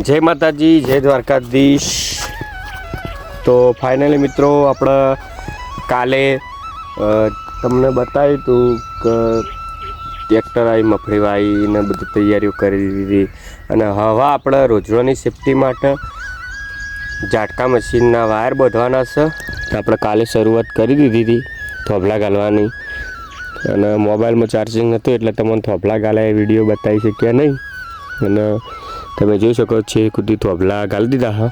જય માતાજી, જય દ્વારકાધીશ। તો ફાઇનલી મિત્રો આપણે કાલે તમને બતાવ્યું હતું કે ટ્રેક્ટર આવી મફળી વાવીને બધી તૈયારીઓ કરી દીધી અને હવે આપણે રોજરોની સેફટી માટે ઝાટકા મશીનના વાયર બાંધવાના છે। તો આપણે કાલે શરૂઆત કરી દીધી હતી થોભલા ગાળવાની અને મોબાઈલમાં ચાર્જિંગ નહોતું એટલે તમને થોભલા ગાળે વિડીયો બતાવી શક્યા નહીં અને તમે જોઈ શકો છો કુદી થોભલા ગાળી દીધા હા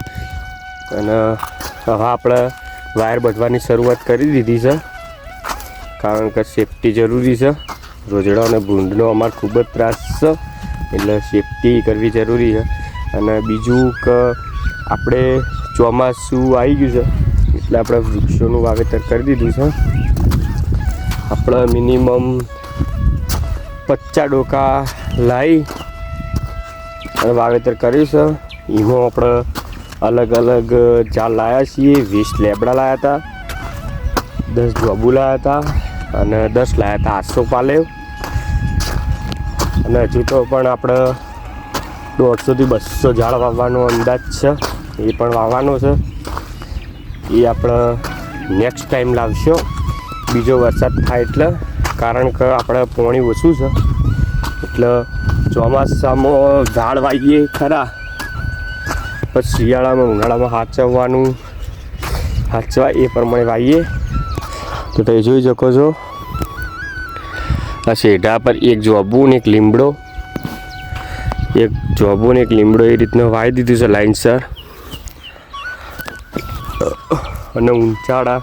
અને હવે આપણે વાયર બાંધવાની શરૂઆત કરી દીધી છે કારણ કે સેફટી જરૂરી છે। રોજડો અને ભૂંડનો અમારે ખૂબ જ ત્રાસ છે એટલે સેફટી કરવી જરૂરી છે। અને બીજું કે આપણે ચોમાસું આવી ગયું છે એટલે આપણે વૃક્ષોનું વાવેતર કરી દીધું છે। આપણે મિનિમમ 50 ડોકા લાવી અને વાવેતર કર્યું છે। એમાં આપણે અલગ અલગ ઝાડ લાવ્યા છીએ। 20 લેબડા લાવ્યા હતા, 10 જોબુ લાવ્યા હતા અને 10 લાવ્યા હતા આસોપાલેવ અને હજુ તો પણ આપણે 150 થી 200 ઝાડ વાવવાનો અંદાજ છે। એ પણ વાવવાનો છે, એ આપણે નેક્સ્ટ ટાઈમ લાવશો બીજો વરસાદ થાય એટલે, કારણ કે આપણે પાણી ઓછું છે એટલે ચોમાસામાં ઝાડ વાવીએ ખરા પછી શિયાળામાં ઉનાળામાં હાચવા એ પ્રમાણે વાવીએ। તો તમે જોઈ શકો છો આ શેઢા પર એક જોબુ ને એક લીમડો એ રીતનો વાવી દીધું છે લાઈનસર અને ઊંચાળા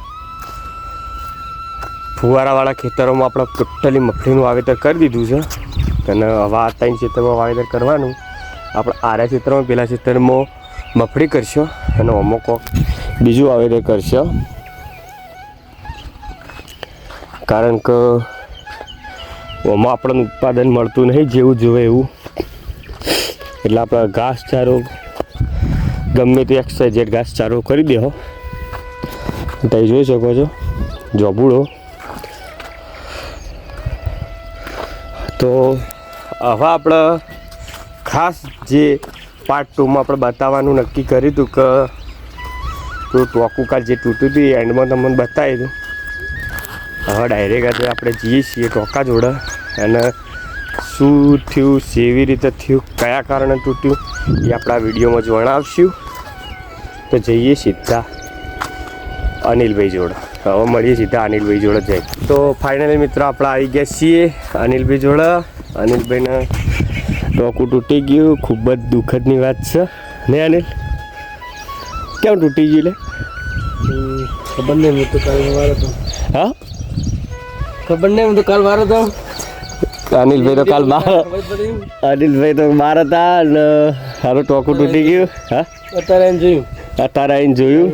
ફુવારાવાળા ખેતરોમાં આપણે ટોટલી મગફળીનું વાવેતર કરી દીધું છે અને હવે આ 3 ક્ષેત્રમાં વાવેતર કરવાનું। આપણે આરા ક્ષેત્રમાં પેલા ક્ષેત્રમાં મગફળી કરશો અને અમુક બીજું વાવેતર કરશો કારણ કે આમાં આપણને ઉત્પાદન મળતું નહીં જેવું જોવે એવું, એટલે આપણે ઘાસચારો ગમે તે XYZ ઘાસચારો કરી દેવો। તમે જોઈ શકો છો જોબુડો। તો હવે આપણે ખાસ જે પાર્ટ 2માં આપણે બતાવવાનું નક્કી કર્યું હતું કે ટોકું કાલ જે તૂટ્યું હતું એ એન્ડમાં તમને બતાવી દઉં। હવે ડાયરેક્ટ આજે આપણે જઈએ છીએ ટોકા જોડે અને શું થયું, કેવી રીતે થયું, કયા કારણે તૂટ્યું એ આપણા વિડીયોમાં જણાવશું। તો જઈએ સીધા અનિલભાઈ જોડે। હવે મળીએ સીધા અનિલભાઈ જોડે જઈએ। તો ફાઇનલી મિત્રો આપણે આવી ગયા છીએ અનિલભાઈ જોડે। અનિલભાઈને ટોકું તૂટી ગયું, ખૂબ જ દુઃખદની વાત છે ને અનિલ? કેમ તૂટી ગયું? લે ખબર નહીં, હું તો કાલ વાર હતો। હા ખબર નહીં, હું તો કાલ વાર હતો। અનિલભાઈ તો કાલ બહાર હતા અને હારું ટોકું તૂટી ગયું। હા અત્યારે આવીને જોયું।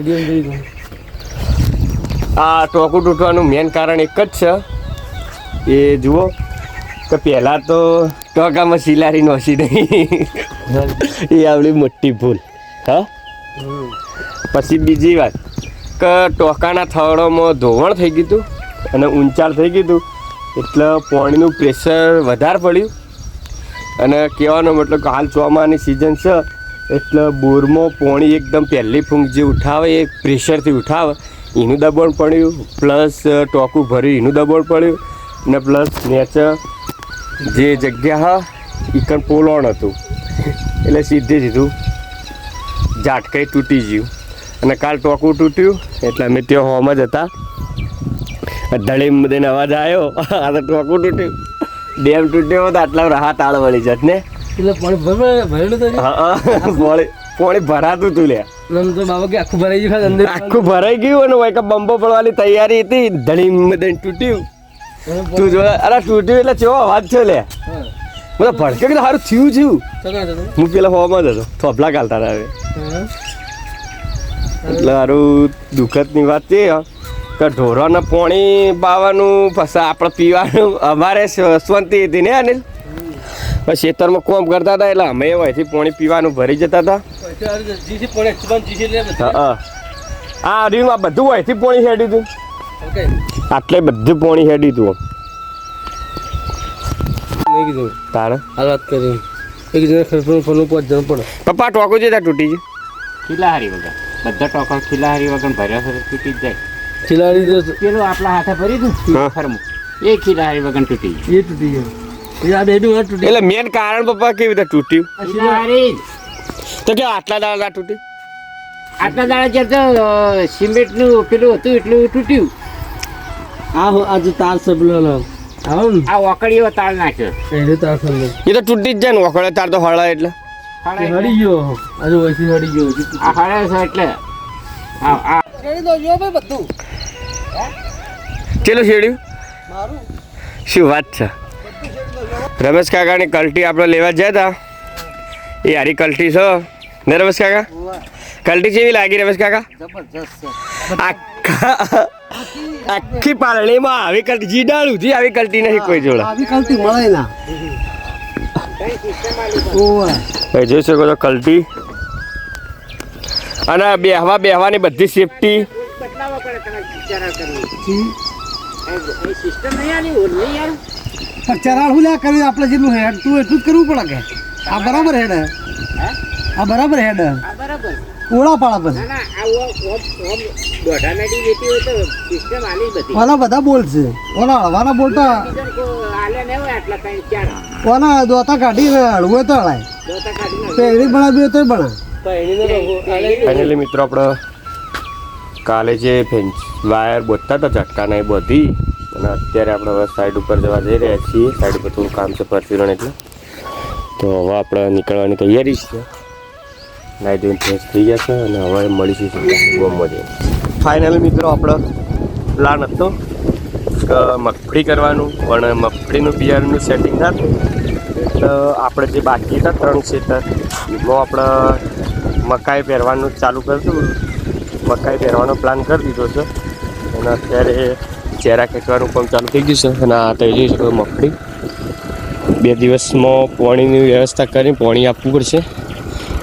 આ ટોકું તૂટવાનું મેન કારણ એક જ છે, એ જુઓ કે પહેલાં તો ટોકામાં સિલારી નોસી નહીં એ આવડી મોટી ભૂલ। હા પછી બીજી વાત કે ટોકાના થડોમાં ધોવાણ થઈ ગયું હતું અને ઊંચાણ થઈ ગયું હતું એટલે પાણીનું પ્રેશર વધારે પડ્યું અને કહેવાનો મતલબ કે હાલ ચોમાસાની સિઝન છે એટલે બોરમાં પાણી એકદમ પહેલી ફૂંક જે ઉઠાવે એ પ્રેશરથી ઉઠાવે એનું દબાણ પડ્યું, પ્લસ ટોકું ભર્યું એનું દબાણ પડ્યું ને પ્લસ નેચર જે જગ્યા ઈકન પોલોણ હતું એટલે સીધું ઝાટકાઈ તૂટી ગયું અને કાલ ટોકું તૂટ્યું એટલે અમે ત્યાં હોમ જ હતા। ધડીમ બધાને અવાજ આવ્યો, આ તો ટોકું તૂટ્યું, ડેમ તૂટ્યો તો આટલા રાહત આળ વળી જત ને એટલે પાણી ભરેલું હતું। હા પાણી ભરાતું હતું લે તો બાબા કે આખું ભરાઈ ગયું, અંદર આખું ભરાઈ ગયું અને વૈકા બંબો પડવાની તૈયારી હતી, ધડીમ બધાને તૂટ્યું। તું જો અરે તૂટ્યું એટલે કેવો અવાજ છે લે, બધા ભડકે કે સારું થયું। હું પેલા હોમાં જ હતો, થોભલા ગાલતા હતા હવે એટલે સારું દુઃખદની વાત છે કે ઢોરોને પાણી પાવાનું પછી આપણે પીવાનું અમારે શાંતિ હતી ને અનિલ? પછી ખેતરમાં કોમ કરતા હતા એટલે અમે અહીંથી પાણી પીવાનું ભરી જતા હતા। હા આ રહ્યું આ બધું અહીંથી પાણી હેડ્યું હતું, આટલે બધું પાણી હેડ્યું હતું। તારે વાત કરી એક જણા ખર્ચનું ફોનું 5 જણ પડે. પપ્પા ટોકો છે ત્યાં તૂટી ગયું. ખીલાહારી વગર બધા ટોકર ખીલાહારી વગર ભર્યા છે તૂટી જ જાય. ખિલાડી તો પેલું આપણા હાથે ભરી દઉં હા. ખરમું એ ખીલાહારી વગર તૂટી જાય. એ તૂટી ગયો. એ આ બેનું આ તૂટી. એટલે મેન કારણ પપ્પા કેવી રીતે તૂટ્યું ખીલાહારી તો કે આટલા દાડા તૂટ્યું. આટલા દાડા જ્યારે તો સિમેન્ટનું પેલું હતું એટલું તૂટ્યું. આજે તાર સબલો આવો ને આ ઓકડીઓ તાળ નાખ્યો. એને તાર સબલો એ તો તૂટી જ જાય ને વખોડે તાર તો હળા એટલે હડી ગયો. આજે વૈસી હડી ગયો. આ હળે છે એટલે આ ચેલું શેડ્યું શું વાત છે. રમેશ કાકાની કલ્ટી આપણે લેવા ગયા હતા એ હારી કલ્ટી છે ને રમેશ કાકા. કલ્ટી કેવી લાગી રમેશ કાકા. આખી પાલણીમાં આવી કલ્ટી જીડાળું થી આવી કલ્ટી નહીં કોઈ જોડે. આવી કલ્ટી મળે ના. ભાઈ જોઈ શકો છો કલ્ટી અને બેહવાની બધી સેફટી. બદલાવા પડે તમે વિચાર કરવું. સિસ્ટમ નહીં આની ઓલી યાર. પણ ચરાડ હું લ્યા કરી આપણે જેટલું હેડ તું એટલું જ કરવું પડે કે આ બરાબર હેડ હે આ બરાબર હેડ આ બરાબર. ઓળા પાડા પછી ના ના આ દોઢા નાડી વેતી હોય તો સિસ્ટમ આલી બધી. ઓલા બધા બોલશે ઓલા હળવાના બોલતા બીજા કો આલે ને હોય આટલા ત્રણ ચાર ઓલા દોતા કાઢી હળવું તો હળાય દોતા કાઢી પેઢી બનાવી તો બના ફાઇનલી મિત્રો આપણે કાલે જે વાયર બોધતા હતા ઝટકાના એ બધી અને અત્યારે આપણે હવે સાઈડ ઉપર જવા જઈ રહ્યા છીએ. સાઈડ ઉપર થોડું કામ છે પરચુરણ એટલે તો હવે આપણે નીકળવાની તૈયારી છે. નાઈ ધોઈને ફ્રેશ થઈ ગયા છે અને હવે મળીશું ગોમમાં જઈએ. ફાઇનલી મિત્રો આપણો પ્લાન હતો કે મગફળી કરવાનું પણ મગફળીનું બિયારણનું સેટિંગ થતું એટલે આપણે જે બાકી હતા 3 ક્ષેત્ર એમાં આપણે મકાઈ પહેરવાનું ચાલુ કરતું. મકાઈ પહેરવાનો પ્લાન કરી દીધો છે અને અત્યારે ચેરા ખેંચવાનું પણ ચાલુ થઈ ગયું છે. અને આ થઈ જઈ છે મગફળી 2 દિવસમાં પાણીની વ્યવસ્થા કરી પાણી આપવું પડશે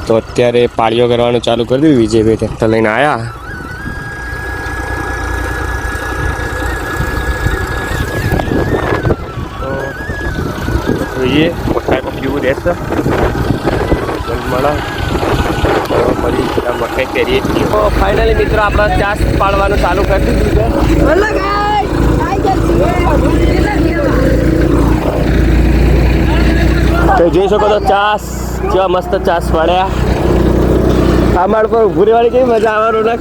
તો અત્યારે પાળીઓ કરવાનું ચાલુ કરી દીધું. વિજયભાઈ ટ્રેક્ટર લઈને આવ્યા. તો જોઈએ મકાઈ પર કેવું રહેશે મળે મળી મકાઈ કરીએ છીએ. ફાઇનલી મિત્રો આપણે ચાસ પાડવાનું ચાલુ કરી દીધું છે. તો જોઈ શકો તો ચાસ કેવા મસ્ત ચાસ પાડ્યા. આ માળ પર ઊભું રહેવાની કેવી મજા આવવાનું ને.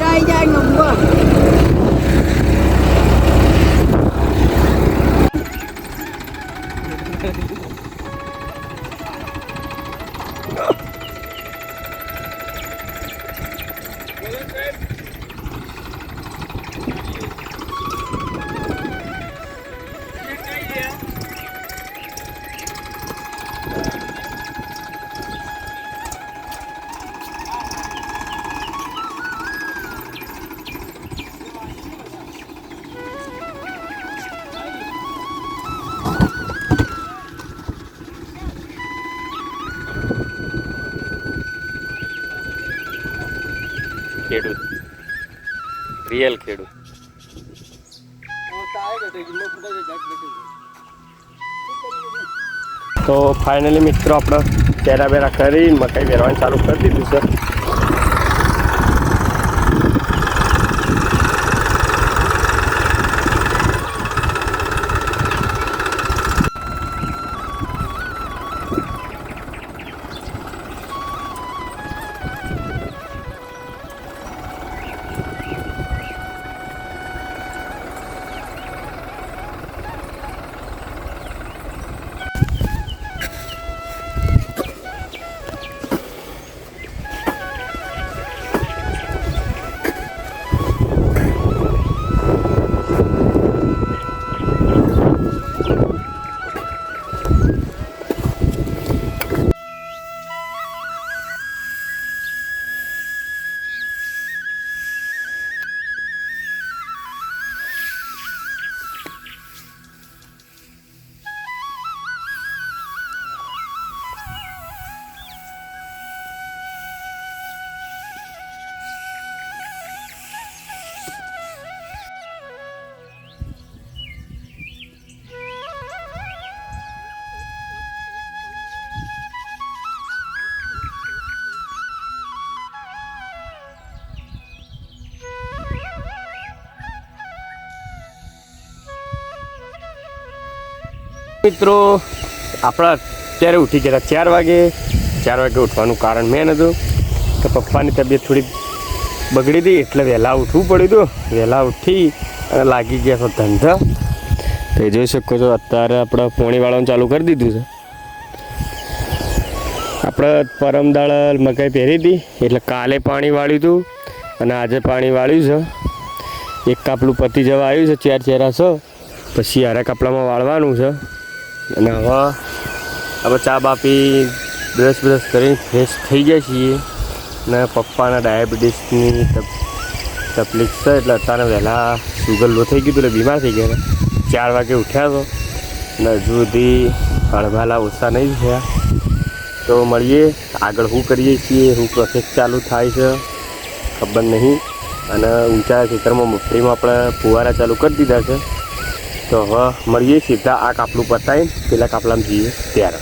ખેડૂત રિયલ ખેડૂત. તો ફાઇનલી મિત્રો આપણે ચેરા બેરા કરી મકાઈ પહેરવાનું ચાલુ કરી દીધું છે. મિત્રો આપણા અત્યારે ઉઠી ગયા 4 વાગે. 4 વાગે ઉઠવાનું કારણ મેન હતું કે પપ્પાની તબિયત થોડી બગડી હતી એટલે વહેલા ઉઠવું પડ્યું હતું. વહેલા ઉઠી અને લાગી ગયા તો ધંધા. તો એ જોઈ શકો છો અત્યારે આપણે પોણી વાળવાનું ચાલુ કરી દીધું છે. આપણે પરમદાળ મકાઈ પહેરી હતી એટલે કાલે પાણી વાળ્યું હતું અને આજે પાણી વાળ્યું છે. એક કાપલું પતી જવા આવ્યું છે, 4 ચેરા છે. પછી હારા કાપલામાં વાળવાનું છે. અને હવે ચા બાપી બ્રશ કરીને ફ્રેશ થઈ ગયા છીએ. અને પપ્પાના ડાયાબિટીસની તકલીફ છે એટલે અત્યારે વહેલા સુગર લો થઈ ગયું એટલે બીમાર થઈ ગયા. 4 વાગે ઉઠ્યા તો અને હજુ સુધી હળભાલા ઓછા નહીં થયા. તો મળીએ આગળ શું કરીએ છીએ, શું પ્રોસેસ ચાલુ થાય છે ખબર નહીં. અને ઊંચા ખેતરમાં મફળીમાં આપણે ફુવારા ચાલુ કરી દીધા છે. તો હવે મળીએ સીધા આ કાપલું પતાવીને પેલા કાપલામાં જઈએ ત્યારે.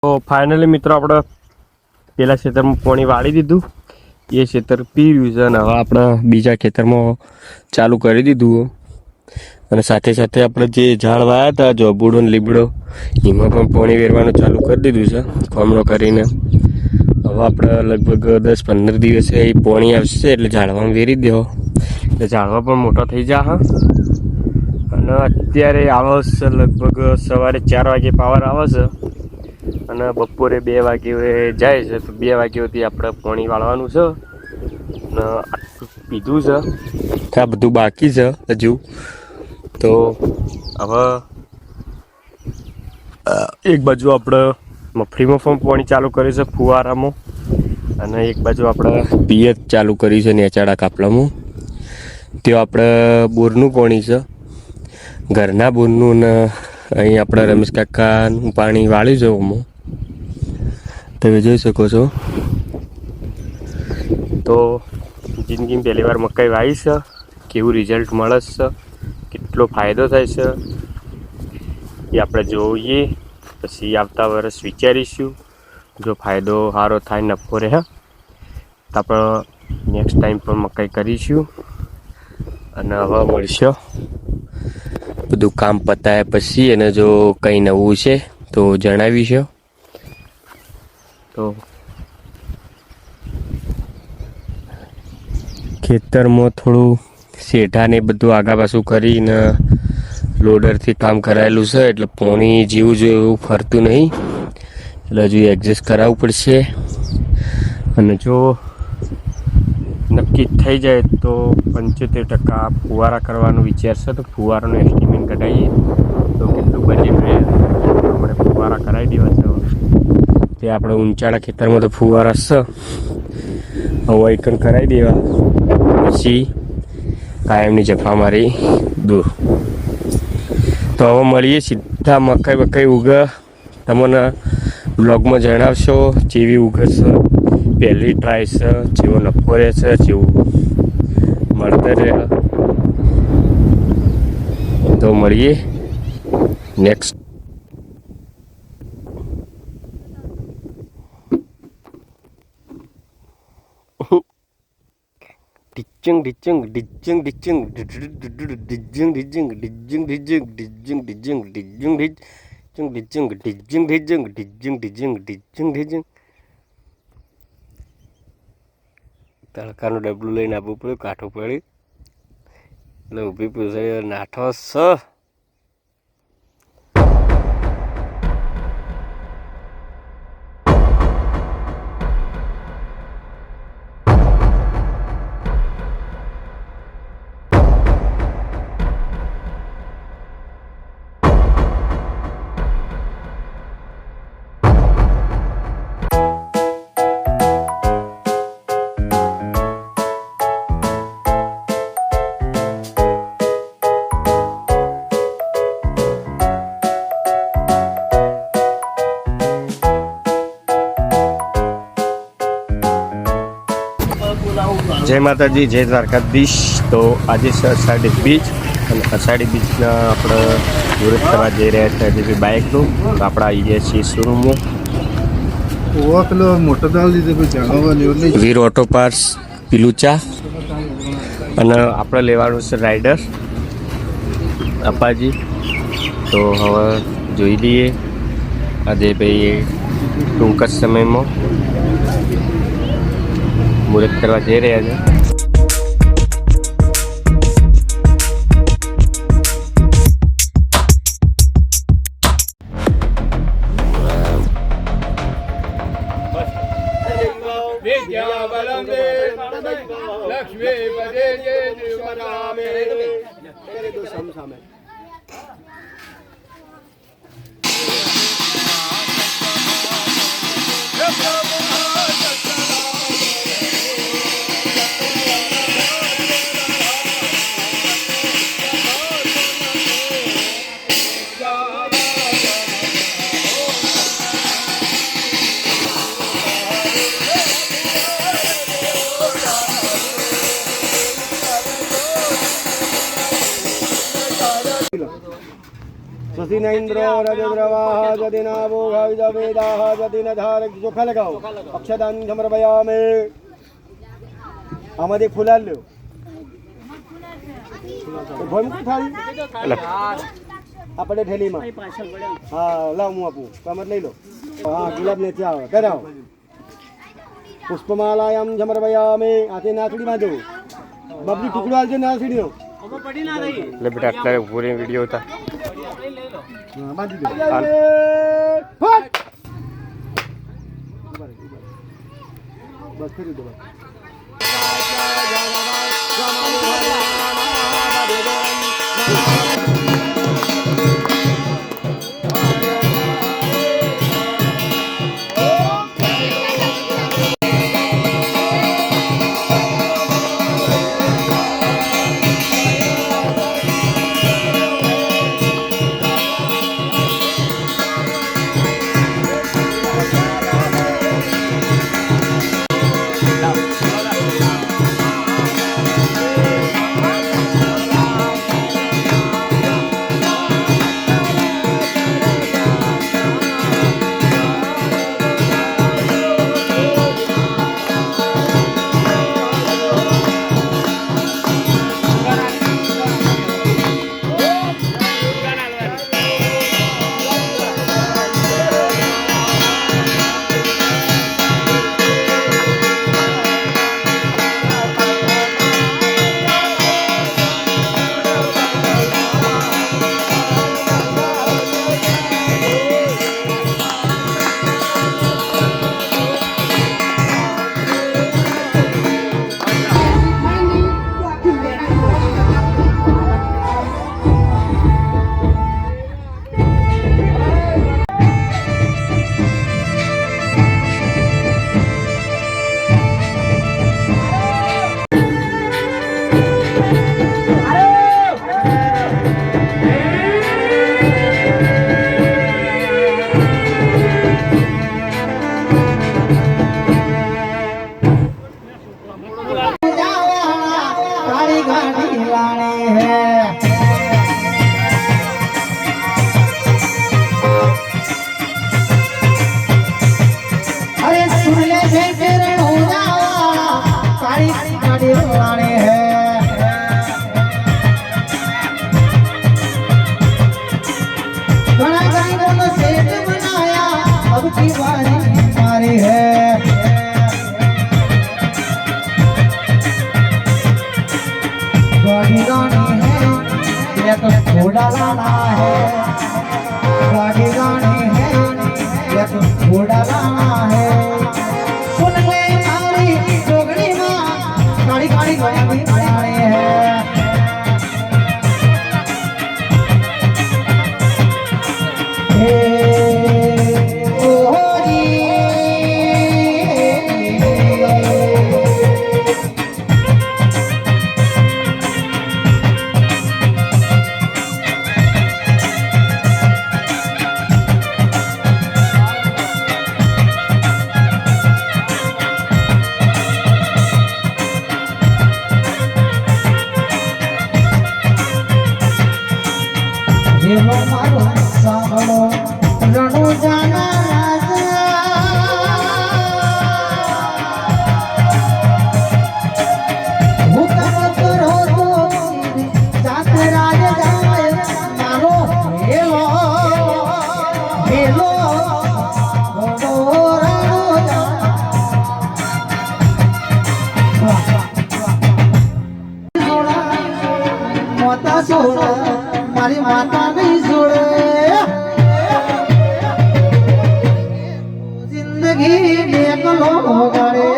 તો ફાઇનલી મિત્રો આપણે પેલા ખેતરમાં પાણી વાળી દીધું. એ ખેતર પી રહ્યું છે અને હવે આપણે બીજા ખેતરમાં ચાલુ કરી દીધું. અને સાથે સાથે આપણે જે ઝાડ વાયા હતા જોબુડો ને લીબડો એમાં પણ પાણી વેરવાનું ચાલુ કરી દીધું છે કોમળો કરીને. હવે આપણે લગભગ 10-15 દિવસે એ પાણી આવશે એટલે ઝાડવામાં વેરી દેવો એટલે ઝાડવા પણ મોટા થઈ જાય. અને અત્યારે આવે છે લગભગ સવારે 4 વાગે પાવર આવે છે અને બપોરે 2 વાગે જાય છે. તો 2 વાગ્યાથી આપણે પાણી વાળવાનું છે. અને આટલું પીધું છે, આ બધું બાકી છે હજુ. તો હવે એક બાજુ આપણે મફળીમાં પણ પાણી ચાલુ કર્યું છે ફુવારામાં અને એક બાજુ આપણે પિયત ચાલુ કર્યું છે નેચાડા કાપલામાં. ત્યાં આપણે બોરનું પાણી છે, ઘરના બોરનું. ને અહીં આપણે રમેશ કાકાનું પાણી વાળ્યું છે ઓમાં તમે જોઈ શકો છો. તો જિંદગીમાં પહેલી વાર મકાઈ વાવી છે, કેવું રિઝલ્ટ મળે છે, કેટલો ફાયદો થાય છે એ આપણે જોઈએ. પછી આવતા વર્ષ વિચારીશું જો ફાયદો સારો થાય, નફો રહે તો આપણે નેક્સ્ટ ટાઈમ પણ મકાઈ કરીશું. અને હવે મળશે બધું કામ પતાયા પછી. અને જો કંઈ નવું છે તો જણાવીશું. તો ખેતરમાં થોડું શેઢાને બધું આગા પાછું કરીને લોડરથી કામ કરાયેલું છે એટલે પાણી જેવું જોઈએ એવું ફરતું નહીં એટલે હજુ એડજસ્ટ કરાવવું પડશે. અને જો નક્કી થઈ જાય તો 75% ફુવારા કરવાનો વિચાર છે. તો ફુવારાનો એસ્ટિમેટ કઢાવીએ તો કેટલું બજેટ રહે આપણે ફુવારા કરાવી દેવા છે. તે આપણે ઊંચાળા ખેતરમાં તો ફુવારા છે, હવે એકન કરાવી દેવા પછી કાયમની જફા મારી દૂર. તો હવે મળીએ સીધા મકાઈ બકાઈ ઉગે તમને બ્લોગમાં જણાવશો જેવી ઉગશે, પહેલી ટ્રાય છે, જેવો નફો રહે છે, જેવું મળતર રહે. તો મળીએ નેક્સ્ટ. ડિચિંગ ડિચિંગ ડિચિંગ ડિચિંગ ડિચિંગ ડિચિંગ ડિચિંગ ડિચિંગ ડિચિંગ ડિચિંગ ડિચિંગ ડિચિંગ ડિચિંગ ડિચિંગ ડિચિંગ ડિચિંગ ડિચિંગ ડિચિંગ. તડકાનું ડબલું લઈને આપવું પડ્યું, કાઠું પડ્યું એટલે ઊભી પૂછાય નાઠો સ. જય માતાજી, જય દ્વારકાધીશ. તો આજે છે અષાઢી બીજ અને અષાઢી બીજના આપણે મુહૂર્ત કરવા જઈ રહ્યા છીએ જે બાઇકનું. તો આપણે આવી ગયા છીએ શોરૂમમાં. પેલો મોટો દાલ લીધો કોઈ જણાવવા લેવો નહીં. વીર ઓટો પાર્ટ્સ પીલુચા અને આપણે લેવાનું છે રાઇડર અપાજી. તો હવે જોઈ લઈએ અજયભાઈ ટૂંક જ સમયમાં મુહૂર્ત કરવા જઈ રહ્યા છે. સસીનેન્દ્ર રજદ્રવાહ જદિનાભો ભાવિદવેદાહ જદિનધાર ચોખા લગાવો. અક્ષદાન સમર્પયામે. આમાંથી એક ફુલાલ લ્યો. ભોય મૂકી થાળી આપણે ઠેલીમાં. હા લાવ હું આપું કામત લઈ લો. હા ગુલાબ ને ત્યાં આવે કરાવો. પુષ્પમાલાયામ સમર્પયામે. આથી નાથડી બાંધો. બબલી ટુકડો આવજો નાથડીનો. એટલે બેટા આટલા પૂરી વિડીયો હતા. બાંધી દો. બસ કરી દો. घोड़ा लाना है, गाड़ी गानी है, या तो घोड़ा लाना है। सुन ले हमारी जोगड़ी माँ, गाड़ी गाड़ी गाड़ी गाड़ी है। છોડ મારી માતા નહીં છોડે જિંદગી એકલો ગાડે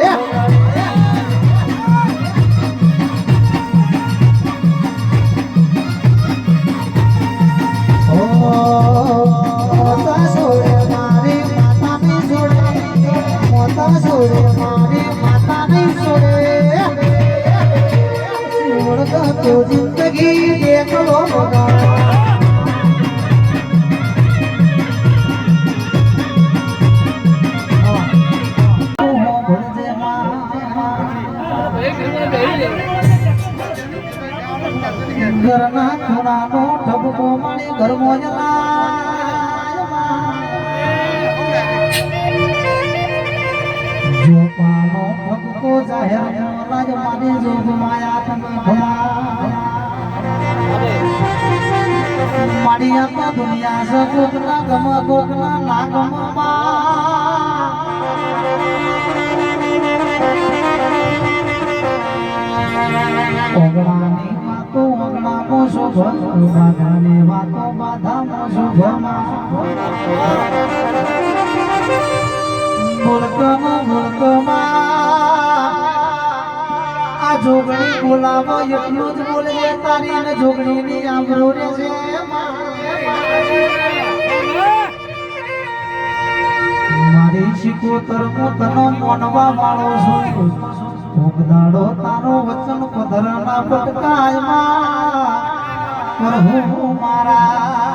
तो जिंदगी देख लो घरना खुनानो ठबको माने घर मोजला जो पानो ठबको जाहिर लाज माने जो माया तमा भमा माड़िया तो दुनिया से कोकना गम कोकना ना गम मा ओगणानी वातो ओगणा मो शुभ बाधाने वातो बाधा मो शुभ मा मुल्क मा आ जोगणी बोलावा એટલું જ બોલે તારી ને જોગણીની આંબરો રે છે મારી શિકોતર મો તનો મોનવા વાળો છું ભોગદાડો તારો વચન પધરના પટકાયમાં પ્રભુ મારા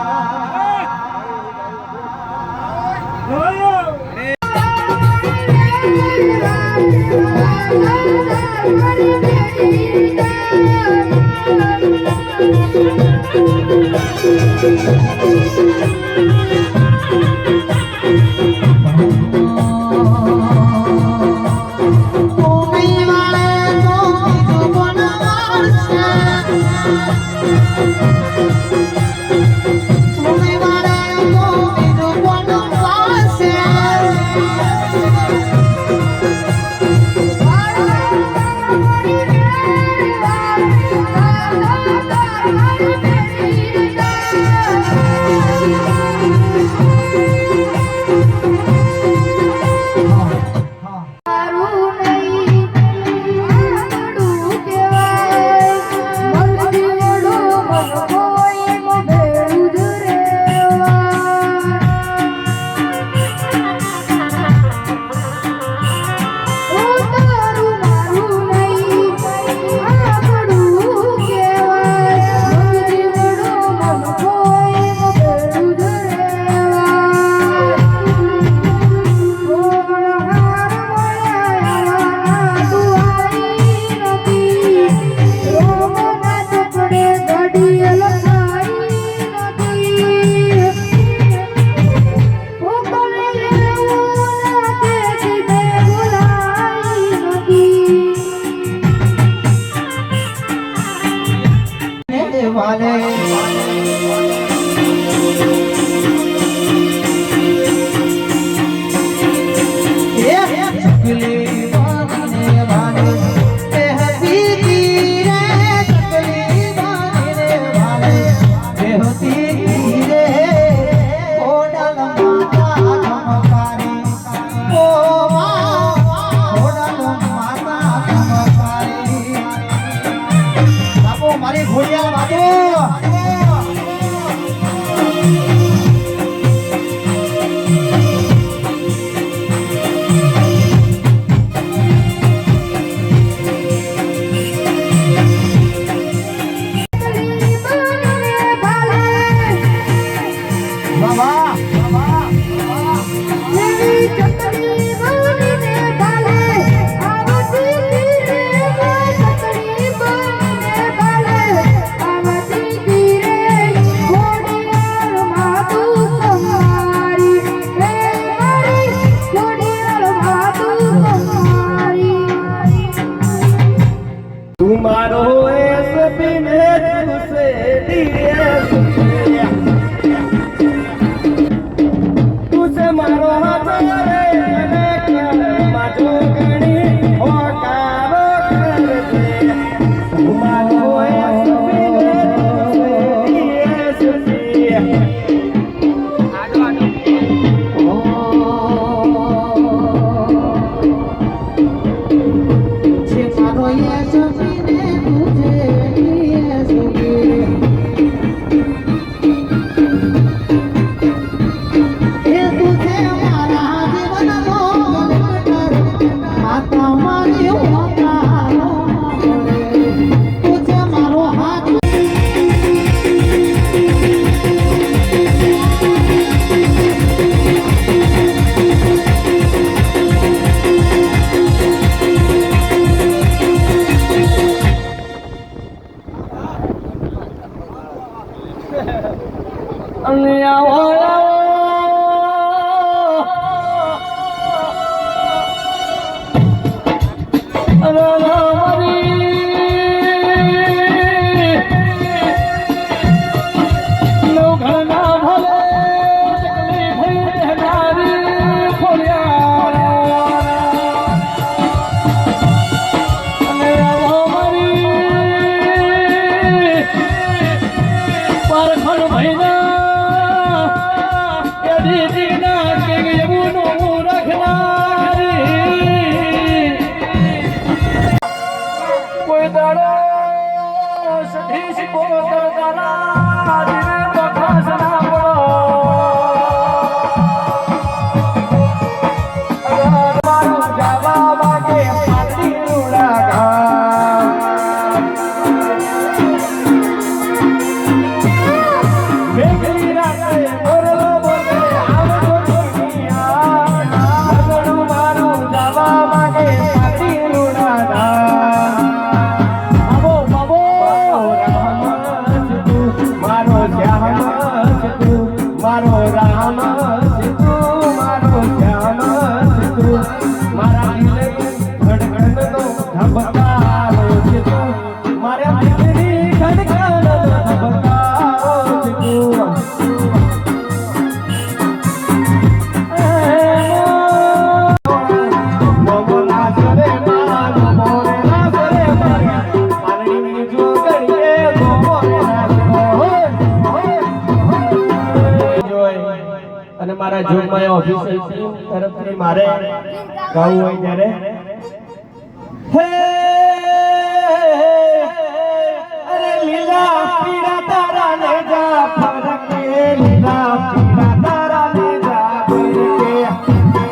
અને મારા જોગમાં ઓફિશિયલ ટીમ તરફથી મારે ગાવું હોય ત્યારે હે અરે લીલા પીળા તારા ને જા ફરકે લીલા પીળા તારા ને જા ફરકે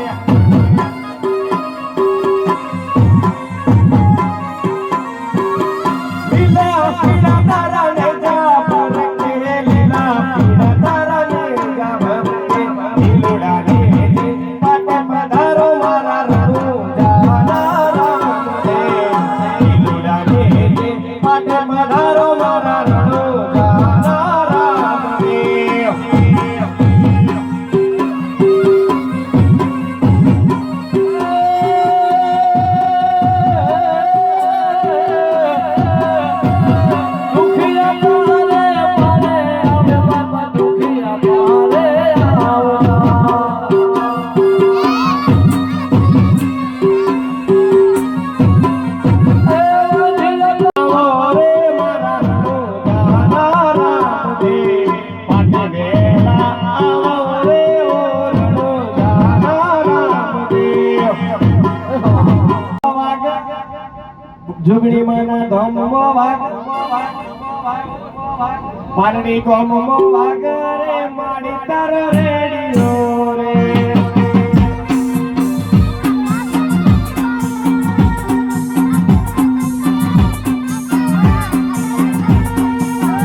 લીલા પીળા તારા ને જા ફરકે લીલા પીળા તારા ને જા ફરકે લીલોડા ને પાટે પધારો મારા રણુજા રામ દે લીલોડા ને પાટે પધારો મારા રણુજા રામ દે जुगड़ी माना धमो वाग पारणी गमो वाग रे माड़ी तार रेडियो रे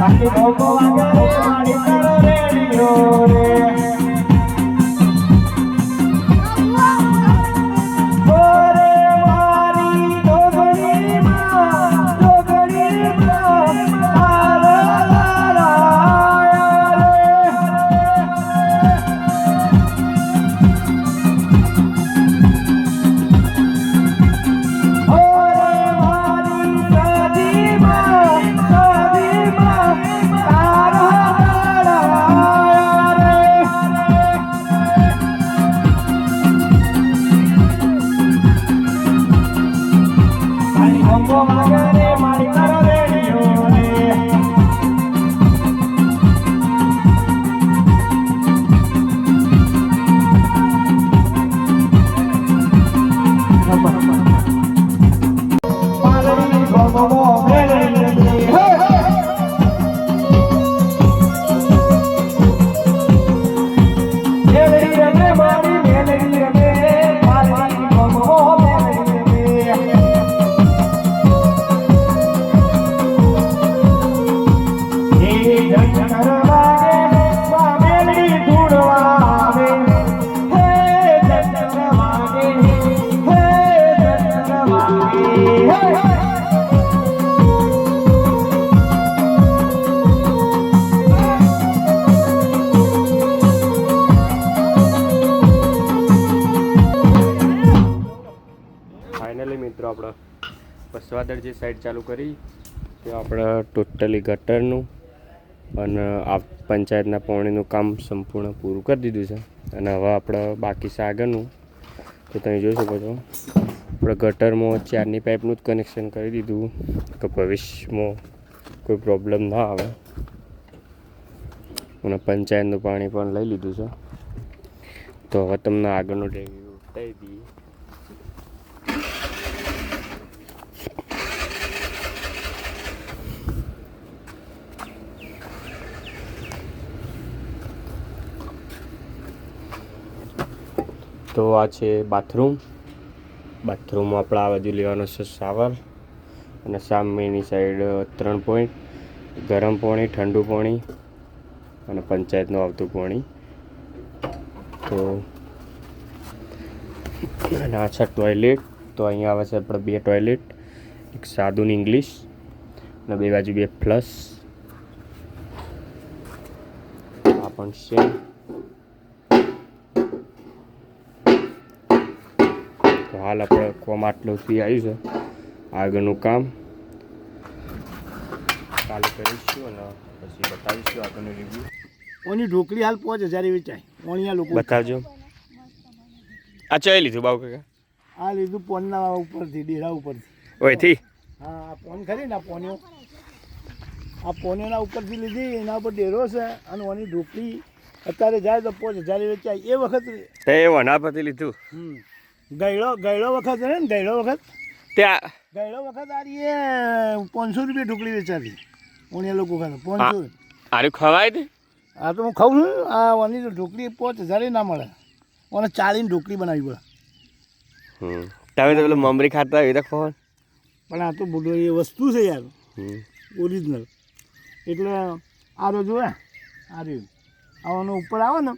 पारणी गमो वाग रे माड़ी तार रेडियो रे ફાઇનલી મિત્રો આપણો પસવાદળ જે સાઈડ ચાલુ કરી તે આપણે ટોટલી ગટરનું અને આ પંચાયતના પાણીનું કામ સંપૂર્ણ પૂરું કરી દીધું છે. અને હવે આપણે બાકી છે આગળનું, તો તમે જોઈ શકો છો આપણે ગટરમાં 4ની પાઇપનું જ કનેક્શન કરી દીધું કે ભવિષ્યમાં કોઈ પ્રોબ્લેમ ના આવે. અને પંચાયતનું પાણી પણ લઈ લીધું છે. તો હવે તમને આગળનો રિવ્યુ બતાવી દઈએ. તો આ છે બાથરૂમ. બાથરૂમમાં આપણે આ બાજુ લેવાનો છે શાવર, અને સામેની સાઈડ 3 પોઈન્ટ, ગરમ પાણી, ઠંડુ પાણી અને પંચાયતનું આવતું પાણી. તો અને આ છે ટોયલેટ. તો અહીંયા આવે છે આપણે 2 ટોયલેટ, એક સાદું ને ઇંગ્લિશ, અને 2 બાજુ 2 ફ્લશ. આ પણ છે. તો હાલ આપણે કોમ આટલુંથી આવ્યું છે. આગળનું કામ ચાલુ કરીશું અને પછી બતાવીશું આગળનું રિવ્યુ. ઓની ઢોકળી હાલ 5000 વેચાય. ઓણિયા લોકો બતાવજો. આ ચાઈ લીધું બાબુ કાકા? આ લીધું પોનના ઉપરથી, ડેરા ઉપરથી. ઓયથી? હા, આ પોન ખરી ને, આ પોન્યો, આ પોન્યોના ઉપરથી લીધી. એના ઉપર ડેરો છે. અને ઓની ઢોકળી અત્યારે જાય તો 5000 વેચાય. એ વખત તે વના પરથી લીધું. ગયડો વખત છે ને, ગયડો વખત ત્યાં ગયડો વખત આ રીએ 500 રૂપિયા ઢોકળી વેચાતી. ઓણિયા લોકો ખાતે 500. આરું ખવાય ને? આ તો હું ખાઉં છું. આ ઓની ઢોકળી 5000 ના મળે. ઓને 40ની ઢોકળી બનાવી પડે. તમે તો પેલું મમરી ખાતા હોય તો ખબર. પણ આ તો બધું એ વસ્તુ છે યાર, ઓરિજિનલ. એટલે આ રહ્યો જોવે, આ રહ્યું આવાનો ઉપર આવે ને,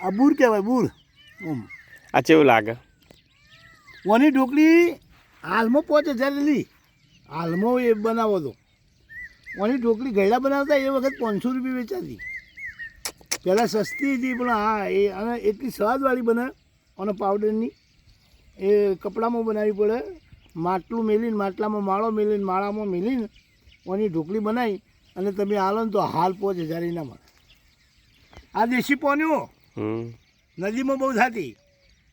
આ બૂર કહેવાય, બૂર. આ કેવું લાગે? ઓની ઢોકળી હાલમાં 5000 લીધી. હાલમાં એ બનાવો તો ઓની ઢોકળી ગયડા બનાવતા એ વખત 500 રૂપિયા વેચાતી. પહેલાં સસ્તી હતી, પણ હા એ અને એટલી સ્વાદવાળી બને. અને પાવડરની એ કપડામાં બનાવવી પડે. માટલું મેલીને, માટલામાં માળો મેલીને, માળામાં મેલીને ઓની ઢોકળી બનાવી અને તમે આલો ને તો હાલ 5000 ના મળે. આ દેશી પોન્યો નદીમાં બહુ થતી.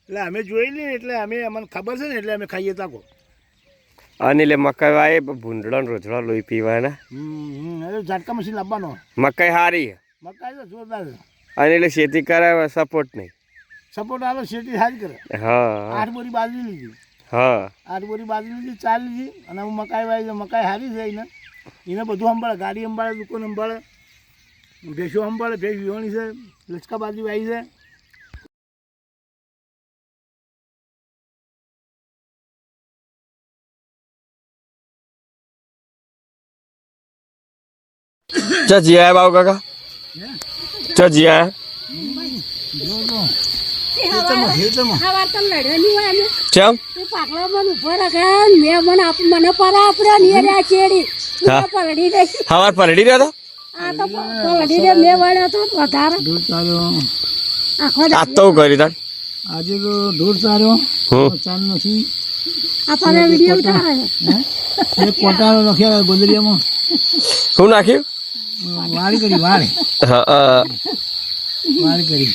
એટલે અમે જોયેલી ને, એટલે અમે અમને ખબર છે ને, એટલે અમે ખાઈએ તાકો. અને એટલે મકાઈ વાય ભૂંડળો રોજડો લોહી પીવાના. એટલે ઝાટકા મશીન લાવવાનો. મકાઈ હારી. મકાઈ તો જોરદાર છે. અને એટલે ખેતી કરાવે સપોર્ટ નહીં. સપોર્ટ આલો, શેતી સારી કરે. હા, 8 બોરી બાજરી લીધી. હા, 8 બોરી બાજરી લીધી, 4 લીધી. અને હું મકાઈ વાવી છે. મકાઈ સારી છે. એને બધું સંભાળે. ગાડી સંભાળે, દુકાન સંભાળે, ભેંસો સંભાળે. ભેંસ વિહોણી છે, લચકા બાજરી વાવી છે. જી આયા બાબુ કાકા? જી આયા? ચમ? હવાર પલડી રહ્યો હતો. આ તો કરી તાર આજે તો ઢોર ચાર્યો. ચાલ નથી. કોટાળો લખ્યા ગોદરિયામાં. શું નાખ્યું? વાળી કરી, વાળી. હા, વાળી કરી.